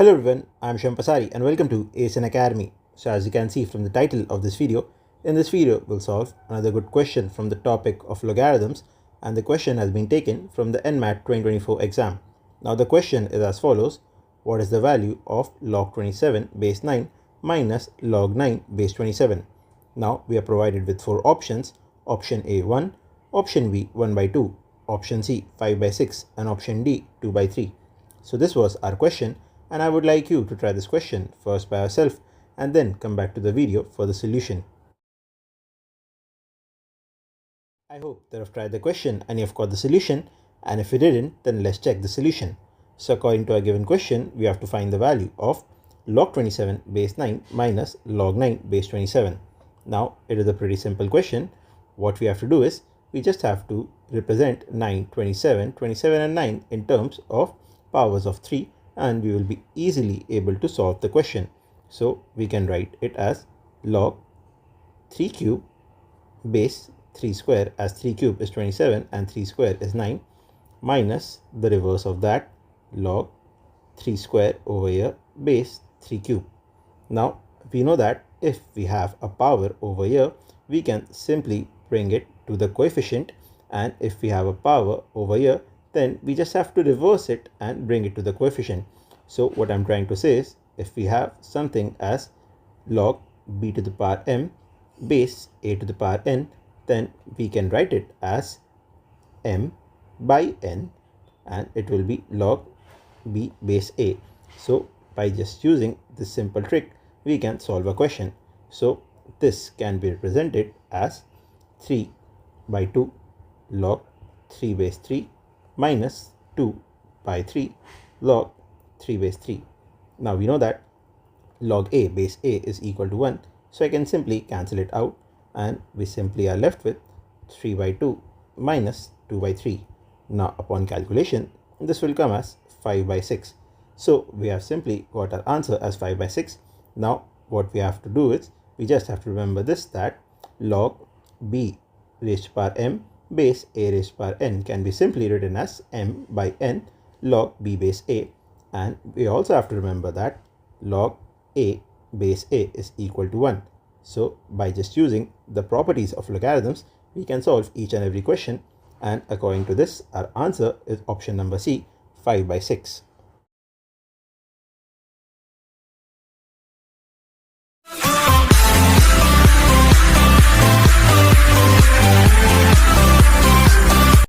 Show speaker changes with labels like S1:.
S1: Hello everyone, I am Shivam Pasari and welcome to ASN Academy. So as you can see from the title of this video, in this video we'll solve another good question from the topic of logarithms, and the question has been taken from the NMAT 2024 exam. Now the question is as follows: what is the value of log 27 base 9 minus log 9 base 27? Now we are provided with four options: option A 1, option B 1 by 2, option C 5 by 6 and option D 2 by 3. So this was our question, and I would like you to try this question first by yourself and then come back to the video for the solution. I hope that you've tried the question and you've got the solution, and if you didn't, then let's check the solution. So according to our given question, we have to find the value of log 27 base 9 minus log 9 base 27. Now it is a pretty simple question. What we have to do is we just have to represent 9, 27, 27 and 9 in terms of powers of 3, and we will be easily able to solve the question. So we can write it as log 3 cube base 3 square, as 3 cube is 27 and 3 square is 9, minus the reverse of that, log 3 square over here base 3 cube. Now we know that if we have a power over here, we can simply bring it to the coefficient, and if we have a power over here, then we just have to reverse it and bring it to the coefficient. So what I'm trying to say is, if we have something as log b to the power m base a to the power n, then we can write it as m by n, and it will be log b base a. So by just using this simple trick, we can solve a question. So this can be represented as 3 by 2 log 3 base 3 minus 2 by 3 log 3 base 3. Now we know that log a base a is equal to 1, so I can simply cancel it out, and we simply are left with 3 by 2 minus 2 by 3. Now upon calculation, this will come as 5 by 6. So we have simply got our answer as 5 by 6. Now what we have to do is we just have to remember this, that log b raised to power m base a raised to power n can be simply written as m by n log b base a, and we also have to remember that log a base a is equal to 1. So by just using the properties of logarithms, we can solve each and every question, and according to this, our answer is option number C, 5 by 6.